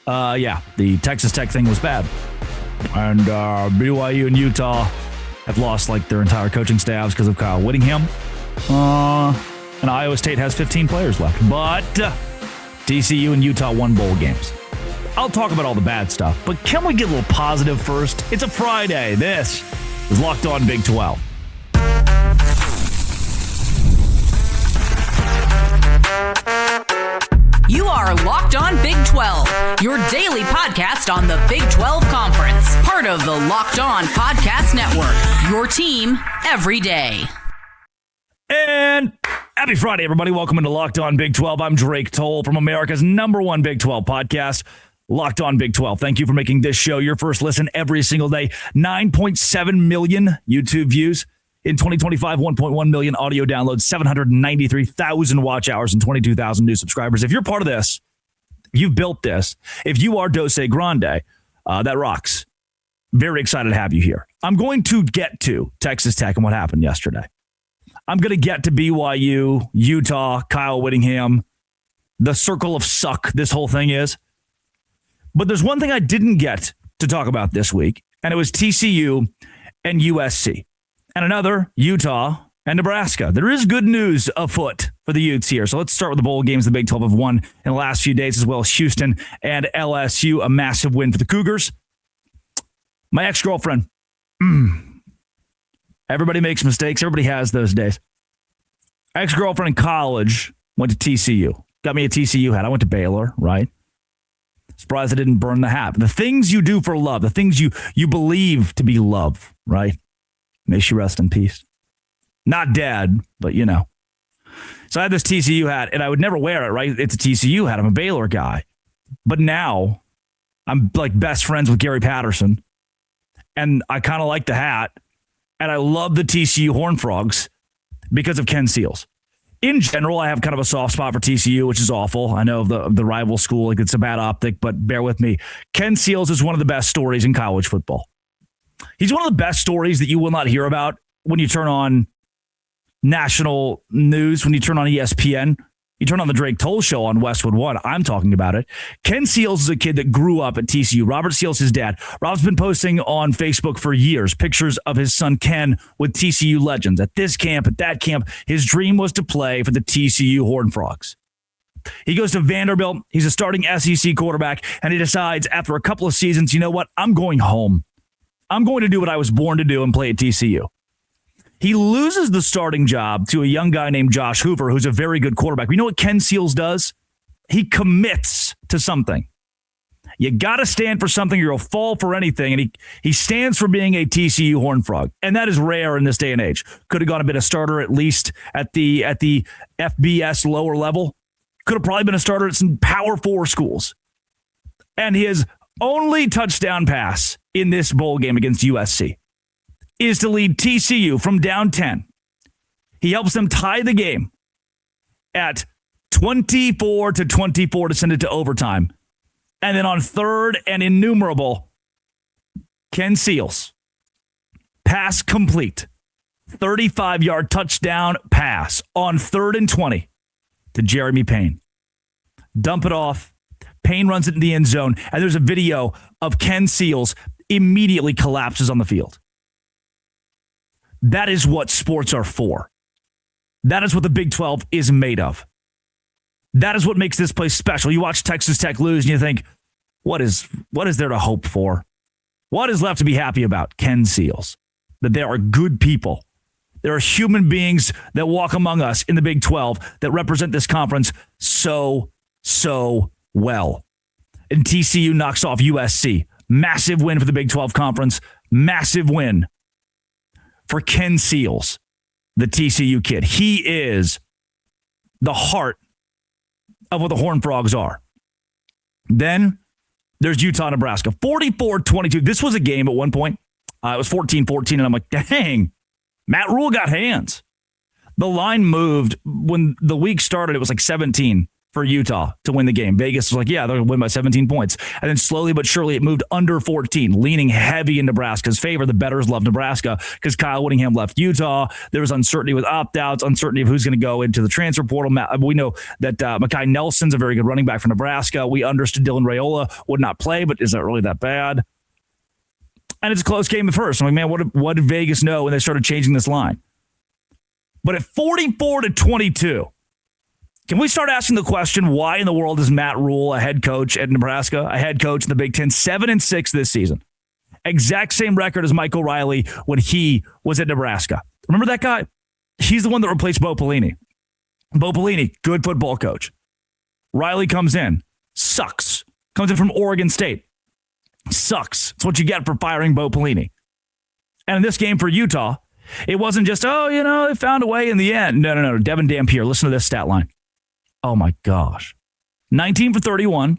Yeah, the Texas Tech thing was bad. And BYU and Utah have lost like their entire coaching staffs because of Kyle Whittingham. And Iowa State has 15 players left. But TCU and Utah won bowl games. I'll talk about all the bad stuff, but can we get a little positive first? It's a Friday. This is Locked On Big 12. You are Locked On Big 12, your daily podcast on the Big 12 Conference. Part of the Locked On Podcast Network, your team every day. And happy Friday, everybody. Welcome into Locked On Big 12. I'm Drake Toll from America's #1 Big 12 podcast, Locked On Big 12. Thank you for making this show your first listen every single day. 9.7 million YouTube views in 2025, 1.1 million audio downloads, 793,000 watch hours, and 22,000 new subscribers. If you're part of this, if you've built this, if you are Dose Grande, that rocks. Very excited to have you here. I'm going to get to Texas Tech and what happened yesterday. I'm going to get to BYU, Utah, Kyle Whittingham, the circle of suck this whole thing is. But there's one thing I didn't get to talk about this week, and it was TCU and USC. And another, Utah and Nebraska. There is good news afoot for the Utes here. So let's start with the bowl games the Big 12 have won in the last few days, as well as Houston and LSU, a massive win for the Cougars. My ex-girlfriend. Everybody makes mistakes. Everybody has those days. Ex-girlfriend in college went to TCU. Got me a TCU hat. I went to Baylor, right? Surprised I didn't burn the hat. The things you do for love, the things you believe to be love, right? May she rest in peace. Not dead, but you know. So I had this TCU hat, and I would never wear it, right? It's a TCU hat. I'm a Baylor guy. But now I'm like best friends with Gary Patterson, and I kind of like the hat, and I love the TCU Horned Frogs because of Ken Seals. In general, I have kind of a soft spot for TCU, which is awful. I know the rival school, like it's a bad optic, but bear with me. Ken Seals is one of the best stories in college football. He's one of the best stories that you will not hear about when you turn on national news, when you turn on ESPN. You turn on the Drake Toll Show on Westwood One. I'm talking about it. Ken Seals is a kid that grew up at TCU. Robert Seals, his dad. Rob's been posting on Facebook for years pictures of his son Ken with TCU legends. At this camp, at that camp, his dream was to play for the TCU Horned Frogs. He goes to Vanderbilt. He's a starting SEC quarterback, and he decides after a couple of seasons, you know what? I'm going home. I'm going to do what I was born to do and play at TCU. He loses the starting job to a young guy named Josh Hoover, who's a very good quarterback. You know what Ken Seals does? He commits to something. You got to stand for something or you'll fall for anything. And he stands for being a TCU Horned Frog. And that is rare in this day and age. Could have gone and been a starter at least at the FBS lower level. Could have probably been a starter at some Power 4 schools. And his only touchdown pass in this bowl game against USC is to lead TCU from down 10. He helps them tie the game at 24-24 to send it to overtime. And then on third and innumerable, Ken Seals, pass complete, 35-yard touchdown pass on 3rd and 20 to Jeremy Payne. Dump it off. Payne runs it in the end zone, and there's a video of Ken Seals immediately collapses on the field. That is what sports are for. That is what the Big 12 is made of. That is what makes this place special. You watch Texas Tech lose and you think, what is there to hope for? What is left to be happy about? Ken Seals. That there are good people. There are human beings that walk among us in the Big 12 that represent this conference so well. And TCU knocks off USC. Massive win for the Big 12 conference. Massive win for Ken Seals, the TCU kid. He is the heart of what the Horned Frogs are. Then there's Utah, Nebraska. 44-22. This was a game at one point. It was 14-14, and I'm like, dang, Matt Rule got hands. The line moved. When the week started, it was like 17. for Utah to win the game. Vegas was like, yeah, they're going to win by 17 points. And then slowly but surely it moved under 14, leaning heavy in Nebraska's favor. The bettors love Nebraska because Kyle Whittingham left Utah. There was uncertainty with opt-outs, uncertainty of who's going to go into the transfer portal. We know that Mekhi Nelson's a very good running back for Nebraska. We understood Dylan Raiola would not play, but is that really that bad? And it's a close game at first. I'm like, man, what did Vegas know when they started changing this line? But at 44-22, can we start asking the question, why in the world is Matt Rule a head coach at Nebraska, a head coach in the Big Ten, 7-6 this season? Exact same record as Mike O'Reilly when he was at Nebraska. Remember that guy? He's the one that replaced Bo Pelini. Bo Pelini, good football coach. Riley comes in, sucks. Comes in from Oregon State, sucks. That's what you get for firing Bo Pelini. And in this game for Utah, it wasn't just, they found a way in the end. No. Devon Dampier, listen to this stat line. Oh, my gosh. 19 for 31,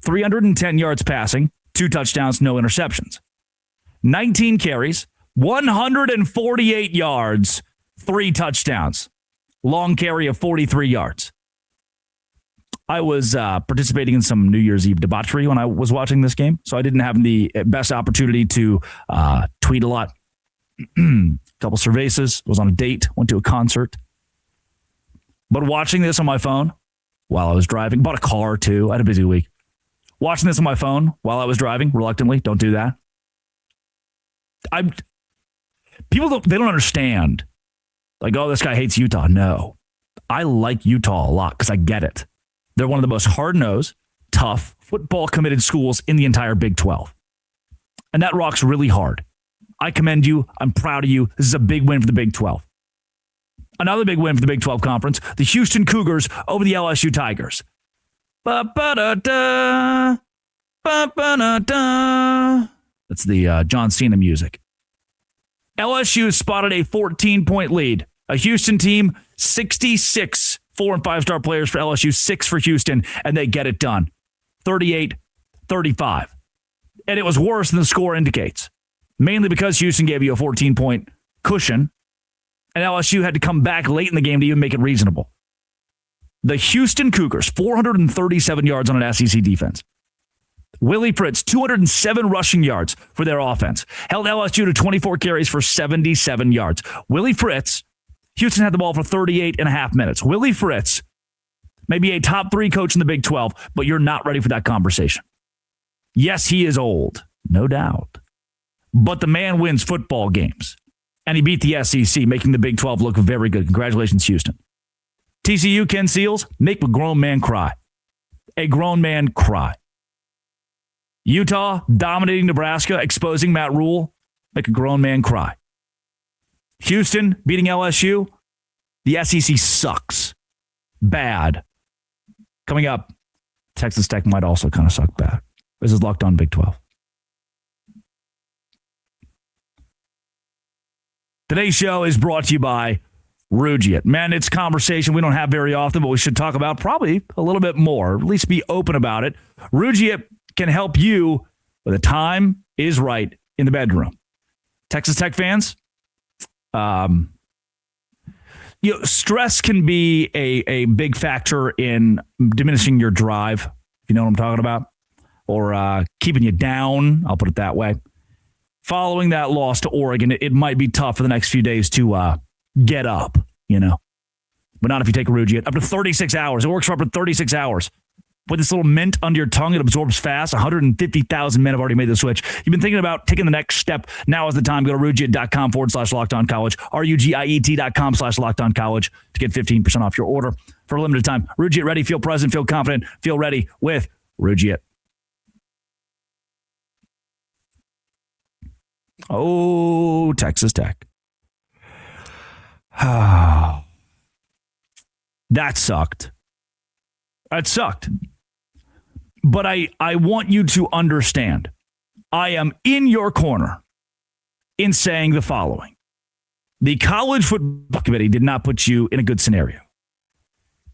310 yards passing, 2 touchdowns, no interceptions. 19 carries, 148 yards, 3 touchdowns. Long carry of 43 yards. I was participating in some New Year's Eve debauchery when I was watching this game, so I didn't have the best opportunity to tweet a lot. Couple cervezas, was on a date, went to a concert. But watching this on my phone while I was driving, bought a car too. I had a busy week. Watching this on my phone while I was driving, reluctantly, don't do that. People don't understand. Like, oh, this guy hates Utah. No, I like Utah a lot because I get it. They're one of the most hard-nosed, tough, football-committed schools in the entire Big 12. And that rocks really hard. I commend you. I'm proud of you. This is a big win for the Big 12. Another big win for the Big 12 Conference, the Houston Cougars over the LSU Tigers. Ba-ba-da-da, ba-ba-da-da. That's the John Cena music. LSU spotted a 14-point lead. A Houston team, 66 4- and 5-star players for LSU, 6 for Houston, and they get it done. 38-35. And it was worse than the score indicates, mainly because Houston gave you a 14-point cushion, and LSU had to come back late in the game to even make it reasonable. The Houston Cougars, 437 yards on an SEC defense. Willie Fritz, 207 rushing yards for their offense. Held LSU to 24 carries for 77 yards. Willie Fritz, Houston had the ball for 38 and a half minutes. Willie Fritz may be a top 3 coach in the Big 12, but you're not ready for that conversation. Yes, he is old, no doubt. But the man wins football games. And he beat the SEC, making the Big 12 look very good. Congratulations, Houston. TCU, Ken Seals, make a grown man cry. A grown man cry. Utah, dominating Nebraska, exposing Matt Rule, make a grown man cry. Houston, beating LSU, the SEC sucks. Bad. Coming up, Texas Tech might also kind of suck bad. This is Locked On Big 12. Today's show is brought to you by Rugiet. Man, it's a conversation we don't have very often, but we should talk about probably a little bit more, at least be open about it. Rugiet can help you when the time is right in the bedroom. Texas Tech fans, stress can be a big factor in diminishing your drive, if you know what I'm talking about, or keeping you down, I'll put it that way. Following that loss to Oregon, it might be tough for the next few days to get up, But not if you take a Rugiet. Up to 36 hours. It works for up to 36 hours. With this little mint under your tongue, it absorbs fast. 150,000 men have already made the switch. You've been thinking about taking the next step. Now is the time. Go to Rugiet.com/LockedOnCollege. RUGIET.com/LockedOnCollege to get 15% off your order for a limited time. Rugiet ready. Feel present. Feel confident. Feel ready with Rugiet. Oh, Texas Tech. That sucked. That sucked. But I want you to understand, I am in your corner in saying the following. The College Football Committee did not put you in a good scenario.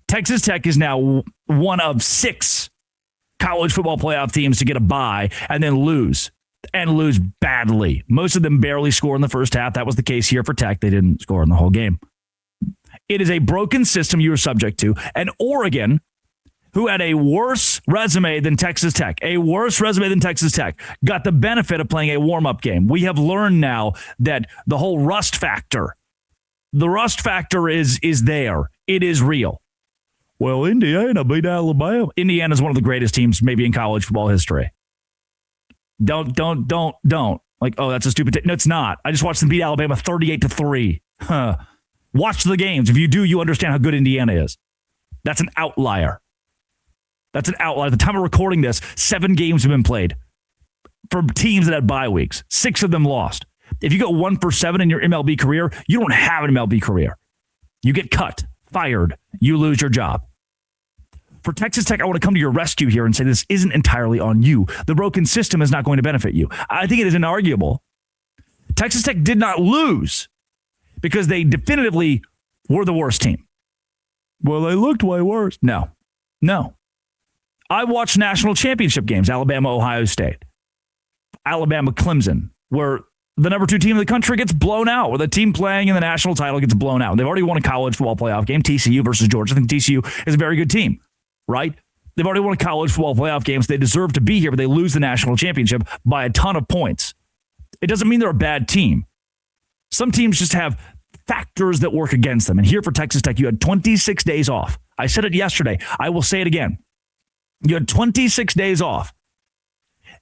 Texas Tech is now one of 6 college football playoff teams to get a bye and then lose. And lose badly. Most of them barely score in the first half. That was the case here for Tech. They didn't score in the whole game. It is a broken system you are subject to. And Oregon who had a worse resume than Texas Tech, got the benefit of playing a warm-up game. We have learned now that the whole rust factor, is there. It is real. Well, Indiana beat Alabama. Indiana is one of the greatest teams maybe in college football history. Don't. Like, oh, that's a stupid No, it's not. I just watched them beat Alabama 38-3. Watch the games. If you do, you understand how good Indiana is. That's an outlier. At the time of recording this, 7 games have been played for teams that had bye weeks. 6 of them lost. If you go 1 for 7 in your MLB career, you don't have an MLB career. You get cut, fired, you lose your job. For Texas Tech, I want to come to your rescue here and say this isn't entirely on you. The broken system is not going to benefit you. I think it is inarguable. Texas Tech did not lose because they definitively were the worst team. Well, they looked way worse. No. I watched national championship games, Alabama, Ohio State, Alabama, Clemson, where the number 2 team in the country gets blown out, where the team playing in the national title gets blown out. They've already won a college football playoff game, TCU versus Georgia. I think TCU is a very good team, right? They've already won a college football playoff game, so they deserve to be here, but they lose the national championship by a ton of points. It doesn't mean they're a bad team. Some teams just have factors that work against them. And here for Texas Tech, you had 26 days off. I said it yesterday. I will say it again. You had 26 days off.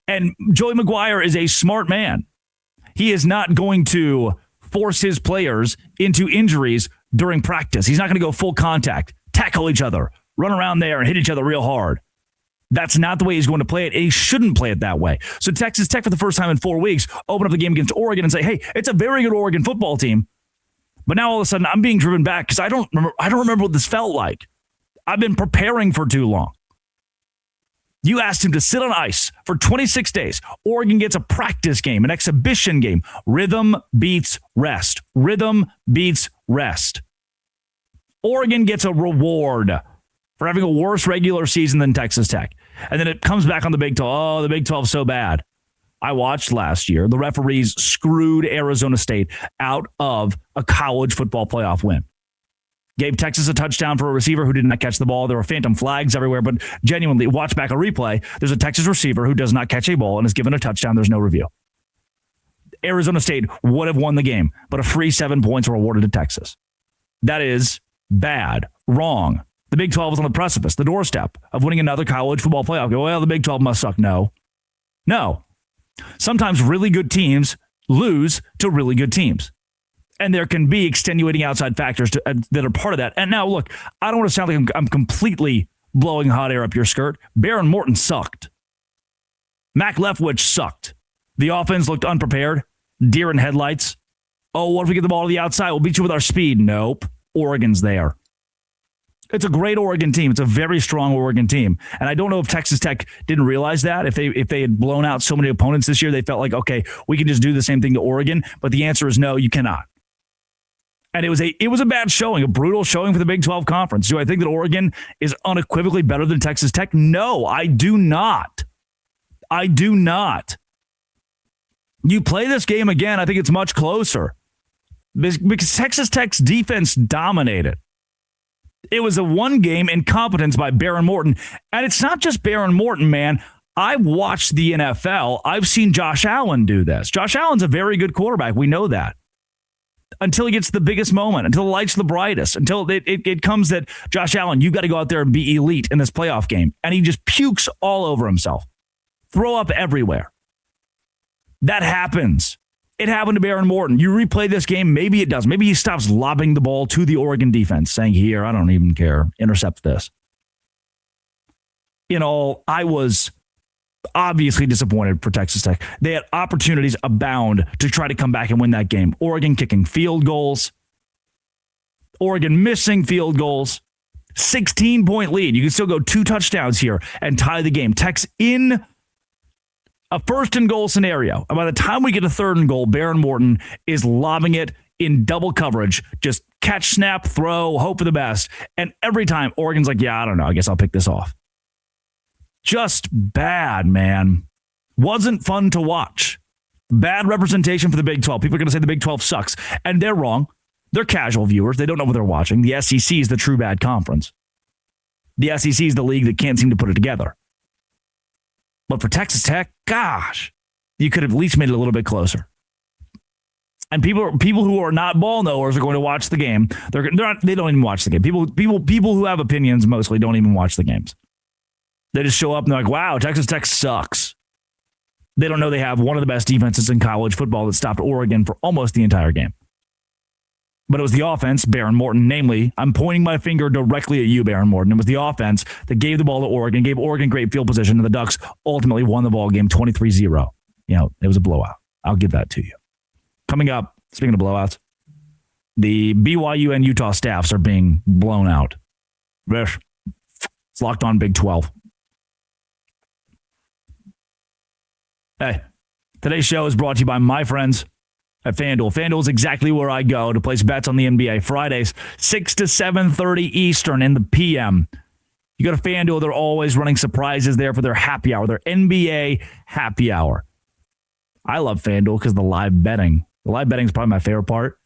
And Joey McGuire is a smart man. He is not going to force his players into injuries during practice. He's not going to go full contact, tackle each other, run around there and hit each other real hard. That's not the way he's going to play it. And he shouldn't play it that way. So Texas Tech, for the first time in 4 weeks, open up the game against Oregon and say, hey, it's a very good Oregon football team. But now all of a sudden I'm being driven back because I don't remember what this felt like. I've been preparing for too long. You asked him to sit on ice for 26 days. Oregon gets a practice game, an exhibition game. Rhythm beats rest. Oregon gets a reward for having a worse regular season than Texas Tech. And then it comes back on the Big 12. Oh, the Big 12 is so bad. I watched last year. The referees screwed Arizona State out of a college football playoff win. Gave Texas a touchdown for a receiver who did not catch the ball. There were phantom flags everywhere, but genuinely, watch back a replay. There's a Texas receiver who does not catch a ball and is given a touchdown. There's no review. Arizona State would have won the game, but a free 7 points were awarded to Texas. That is bad, wrong. The Big 12 was on the precipice, the doorstep of winning another college football playoff. Well, the Big 12 must suck. No. Sometimes really good teams lose to really good teams. And there can be extenuating outside factors that are part of that. And now, look, I don't want to sound like I'm completely blowing hot air up your skirt. Baron Morton sucked. Mac Leftwich sucked. The offense looked unprepared. Deer in headlights. Oh, what if we get the ball to the outside? We'll beat you with our speed. Nope. Oregon's there. It's a great Oregon team. It's a very strong Oregon team. And I don't know if Texas Tech didn't realize that. If they had blown out so many opponents this year, they felt like, okay, we can just do the same thing to Oregon. But the answer is no, you cannot. And it was a bad showing, a brutal showing for the Big 12 Conference. Do I think that Oregon is unequivocally better than Texas Tech? No, I do not. You play this game again, I think it's much closer. Because Texas Tech's defense dominated. It was a one-game incompetence by Baron Morton. And it's not just Baron Morton, man. I've watched the NFL. I've seen Josh Allen do this. Josh Allen's a very good quarterback. We know that. Until he gets the biggest moment, until the light's the brightest, until it comes that, Josh Allen, you got to go out there and be elite in this playoff game. And he just pukes all over himself. Throw up everywhere. That happens. It happened to Baron Morton. You replay this game, maybe it does. Maybe he stops lobbing the ball to the Oregon defense, saying, here, I don't even care. Intercept this. In all, I was obviously disappointed for Texas Tech. They had opportunities abound to try to come back and win that game. Oregon kicking field goals. Oregon missing field goals. 16-point lead. You can still go 2 touchdowns here and tie the game. Tech's in a first and goal scenario. And by the time we get a third and goal, Baron Morton is lobbing it in double coverage. Just catch, snap, throw, hope for the best. And every time Oregon's like, yeah, I don't know. I guess I'll pick this off. Just bad, man. Wasn't fun to watch. Bad representation for the Big 12. People are going to say the Big 12 sucks. And they're wrong. They're casual viewers. They don't know what they're watching. The SEC is the true bad conference. the SEC is the league that can't seem to put it together. But for Texas Tech, gosh, you could have at least made it a little bit closer. And people who are not ball knowers are going to watch the game. They don't even watch the game. People who have opinions mostly don't even watch the games. They just show up and they're like, wow, Texas Tech sucks. They don't know they have one of the best defenses in college football that stopped Oregon for almost the entire game. But it was the offense, Baron Morton, namely, I'm pointing my finger directly at you, Baron Morton. It was the offense that gave the ball to Oregon, gave Oregon great field position, and the Ducks ultimately won the ball game 23-0. It was a blowout. I'll give that to you. Coming up, speaking of blowouts, the BYU and Utah staffs are being blown out. It's Locked On Big 12. Hey, today's show is brought to you by my friends at FanDuel. FanDuel is exactly where I go to place bets on the NBA. Fridays, 6 to 7:30 Eastern in the PM. You go to FanDuel, they're always running surprises there for their happy hour, their NBA happy hour. I love FanDuel because the live betting. The live betting is probably my favorite part.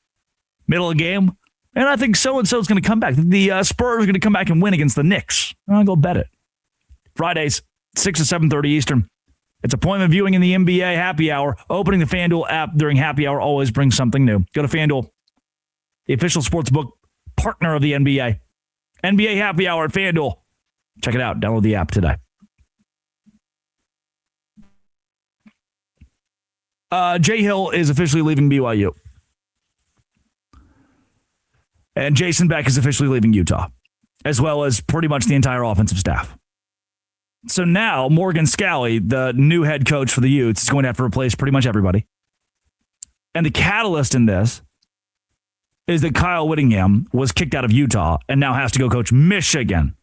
Middle of the game, and I think so-and-so is going to come back. The Spurs are going to come back and win against the Knicks. I'll go bet it. Fridays, 6 to 7:30 Eastern. It's appointment viewing in the NBA happy hour. Opening the FanDuel app during happy hour always brings something new. Go to FanDuel, the official sportsbook partner of the NBA. NBA happy hour at FanDuel. Check it out. Download the app today. Jay Hill is officially leaving BYU. And Jason Beck is officially leaving Utah, as well as pretty much the entire offensive staff. So now Morgan Scalley, the new head coach for the Utes, is going to have to replace pretty much everybody. And the catalyst in this is that Kyle Whittingham was kicked out of Utah and now has to go coach Michigan.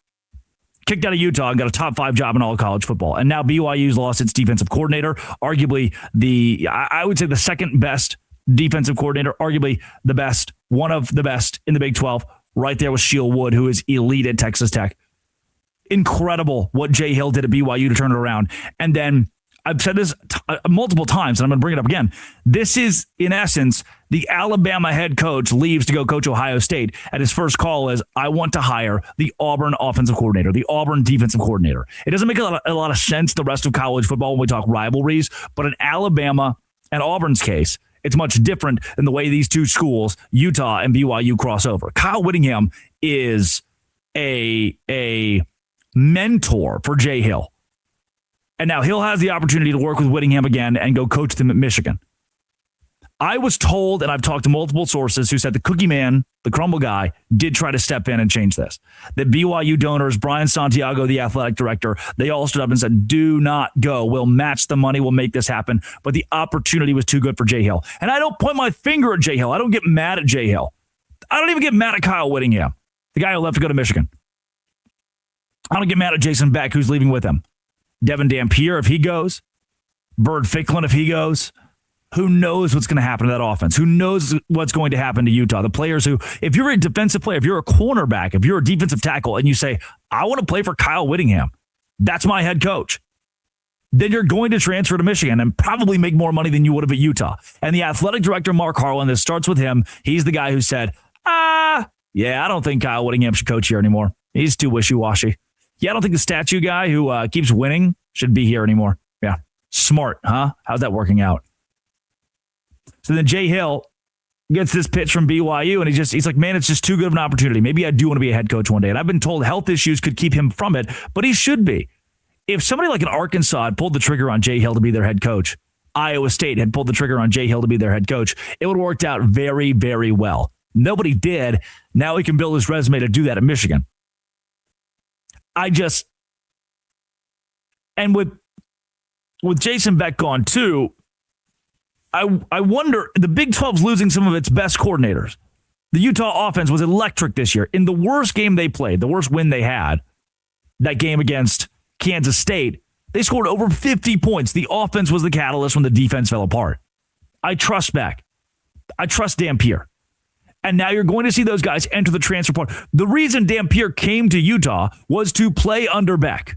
Kicked out of Utah and got a top 5 job in all college football. And now BYU's lost its defensive coordinator, arguably I would say the second best defensive coordinator, arguably the best, one of the best in the Big 12, right there with Sheil Wood, who is elite at Texas Tech. Incredible what Jay Hill did at BYU to turn it around. And then I've said this multiple times, and I'm going to bring it up again. This is, in essence, the Alabama head coach leaves to go coach Ohio State, and his first call is, I want to hire the Auburn offensive coordinator, the Auburn defensive coordinator. It doesn't make a lot of sense the rest of college football when we talk rivalries, but in Alabama and Auburn's case, it's much different than the way these two schools, Utah and BYU, cross over. Kyle Whittingham is a mentor for Jay Hill. And now Hill has the opportunity to work with Whittingham again and go coach them at Michigan. I was told, and I've talked to multiple sources who said the cookie man, the crumble guy, did try to step in and change this. That BYU donors, Brian Santiago, the athletic director, they all stood up and said, do not go. We'll match the money. We'll make this happen. But the opportunity was too good for Jay Hill. And I don't point my finger at Jay Hill. I don't get mad at Jay Hill. I don't even get mad at Kyle Whittingham, the guy who left to go to Michigan. I don't get mad at Jason Beck, who's leaving with him. Devon Dampier, if he goes. Bird Ficklin, if he goes. Who knows what's going to happen to that offense? Who knows what's going to happen to Utah? The players who, if you're a defensive player, if you're a cornerback, if you're a defensive tackle, and you say, I want to play for Kyle Whittingham, that's my head coach, then you're going to transfer to Michigan and probably make more money than you would have at Utah. And the athletic director, Mark Harlan, this starts with him. He's the guy who said, I don't think Kyle Whittingham should coach here anymore. He's too wishy-washy. Yeah, I don't think the statue guy who keeps winning should be here anymore. Yeah. Smart, huh? How's that working out? So then Jay Hill gets this pitch from BYU, and he's like, man, it's just too good of an opportunity. Maybe I do want to be a head coach one day. And I've been told health issues could keep him from it, but he should be. If somebody like an Arkansas had pulled the trigger on Jay Hill to be their head coach, Iowa State had pulled the trigger on Jay Hill to be their head coach, it would have worked out very, very well. Nobody did. Now he can build his resume to do that at Michigan. And with Jason Beck gone too, I wonder, the Big 12's losing some of its best coordinators. The Utah offense was electric this year. In the worst game they played, the worst win they had, that game against Kansas State, they scored over 50 points. The offense was the catalyst when the defense fell apart. I trust Beck. I trust Dampier. And now you're going to see those guys enter the transfer portal. The reason Dampier came to Utah was to play under Beck.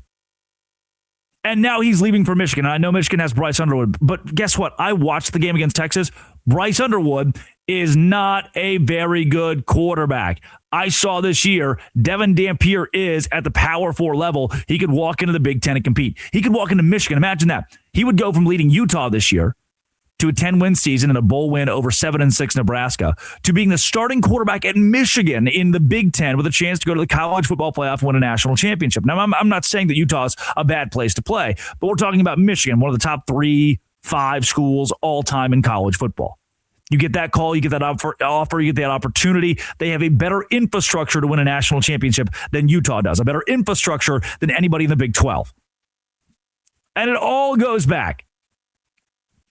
And now he's leaving for Michigan. I know Michigan has Bryce Underwood, but guess what? I watched the game against Texas. Bryce Underwood is not a very good quarterback. I saw this year, Devon Dampier is at the Power 4 level. He could walk into the Big Ten and compete. He could walk into Michigan. Imagine that. He would go from leading Utah this year to a 10-win season and a bowl win over 7-6 Nebraska to being the starting quarterback at Michigan in the Big Ten with a chance to go to the college football playoff and win a national championship. Now, I'm not saying that Utah's a bad place to play, but we're talking about Michigan, one of the top 3-5 schools all time in college football. You get that call, you get that offer, you get that opportunity. They have a better infrastructure to win a national championship than Utah does, a better infrastructure than anybody in the Big 12. And it all goes back.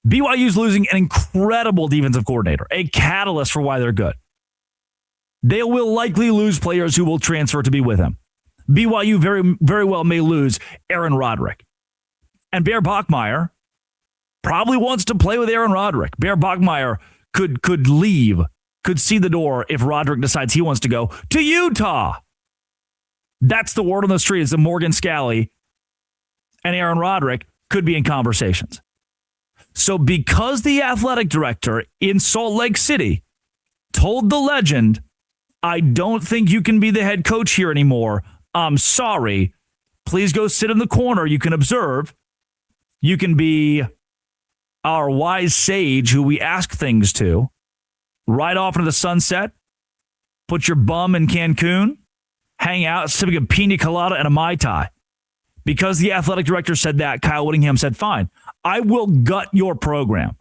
BYU's losing an incredible defensive coordinator, a catalyst for why they're good. They will likely lose players who will transfer to be with him. BYU very, very well may lose Aaron Roderick. And Bear Bachmeier probably wants to play with Aaron Roderick. Bear Bachmeier could leave, could see the door if Roderick decides he wants to go to Utah. That's the word on the street is that Morgan Scalley and Aaron Roderick could be in conversations. So because the athletic director in Salt Lake City told the legend, I don't think you can be the head coach here anymore. I'm sorry. Please go sit in the corner. You can observe. You can be our wise sage who we ask things to. Ride off into the sunset. Put your bum in Cancun. Hang out, sipping a pina colada and a Mai Tai. Because the athletic director said that, Kyle Whittingham said, fine, I will gut your program.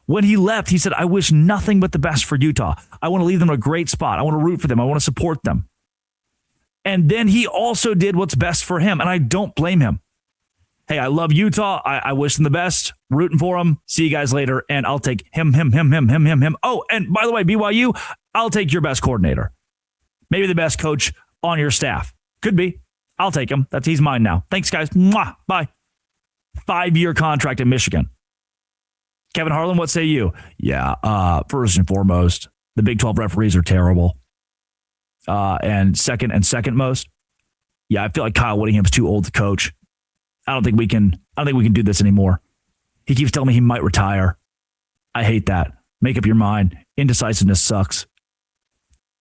When he left, he said, I wish nothing but the best for Utah. I want to leave them in a great spot. I want to root for them. I want to support them. And then he also did what's best for him, and I don't blame him. Hey, I love Utah. I wish them the best. Rooting for them. See you guys later. And I'll take him. Oh, and by the way, BYU, I'll take your best coordinator. Maybe the best coach on your staff. Could be. I'll take him. He's mine now. Thanks, guys. Mwah. Bye. 5-year contract in Michigan. Kevin Harlan, what say you? Yeah, first and foremost, the Big 12 referees are terrible. And second most, yeah, I feel like Kyle Whittingham's too old to coach. I don't think we can do this anymore. He keeps telling me he might retire. I hate that. Make up your mind. Indecisiveness sucks.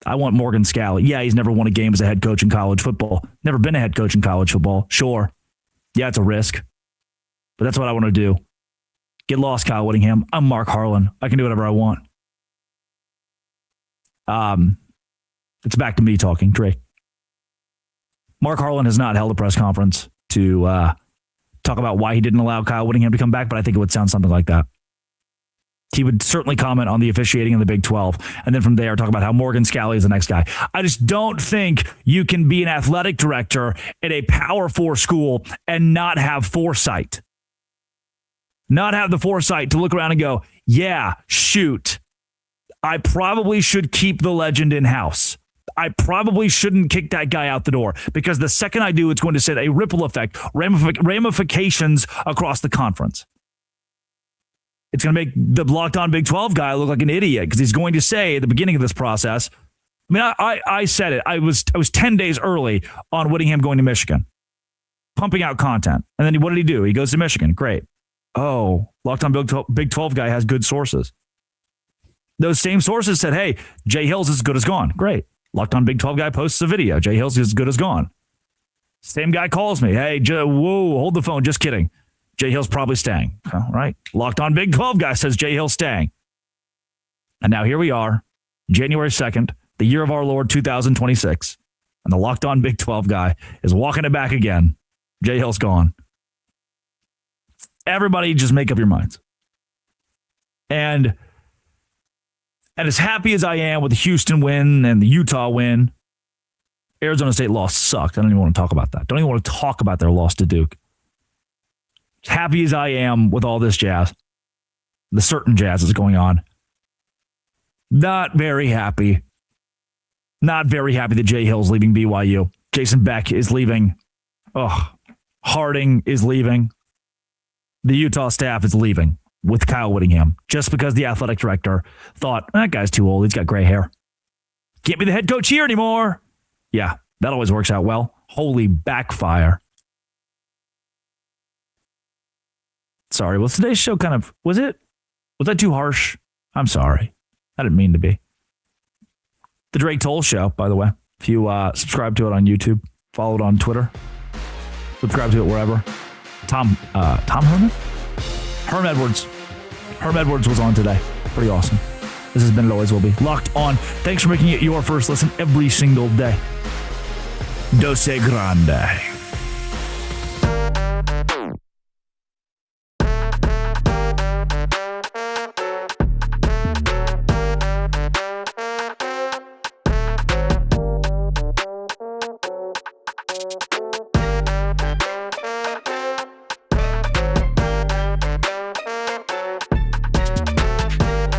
I want Morgan Scalley. Yeah, he's never won a game as a head coach in college football. Never been a head coach in college football. Sure. Yeah, it's a risk. But that's what I want to do. Get lost, Kyle Whittingham. I'm Mark Harlan. I can do whatever I want. It's back to me talking, Drake. Mark Harlan has not held a press conference to talk about why he didn't allow Kyle Whittingham to come back, but I think it would sound something like that. He would certainly comment on the officiating in the Big 12, and then from there talk about how Morgan Scalley is the next guy. I just don't think you can be an athletic director at a Power 4 school and not have foresight. Not have the foresight to look around and go, yeah, shoot, I probably should keep the legend in-house. I probably shouldn't kick that guy out the door because the second I do, it's going to set a ripple effect, ramifications across the conference. It's going to make the Locked On Big 12 guy look like an idiot because he's going to say at the beginning of this process, I mean, I said it. I was 10 days early on Whittingham going to Michigan, pumping out content. And then what did he do? He goes to Michigan. Great. Oh, Locked On Big 12 guy has good sources. Those same sources said, hey, Jay Hill's as good as gone. Great. Locked On Big 12 guy posts a video. Jay Hill's as good as gone. Same guy calls me. Hey, whoa, hold the phone. Just kidding. Jay Hill's probably staying. All right. Locked On Big 12 guy says Jay Hill's staying. And now here we are, January 2nd, the year of our Lord 2026. And the Locked On Big 12 guy is walking it back again. Jay Hill's gone. Everybody just make up your minds. And as happy as I am with the Houston win and the Utah win, Arizona State loss sucked. I don't even want to talk about that. Don't even want to talk about their loss to Duke. As happy as I am with all this jazz, the certain jazz that's going on, not very happy. Not very happy that Jay Hill's leaving BYU. Jason Beck is leaving. Harding is leaving. The Utah staff is leaving with Kyle Whittingham just because the athletic director thought, that guy's too old. He's got gray hair. Can't be the head coach here anymore. Yeah, that always works out well. Holy backfire. Sorry, was today's show was that too harsh? I'm sorry. I didn't mean to be. The Drake Toll Show, by the way. If you subscribe to it on YouTube, follow it on Twitter, subscribe to it wherever. Tom Herman? Herm Edwards. Herm Edwards was on today. Pretty awesome. This has been It Always Will Be. Locked On. Thanks for making it your first listen every single day. Dose Grande.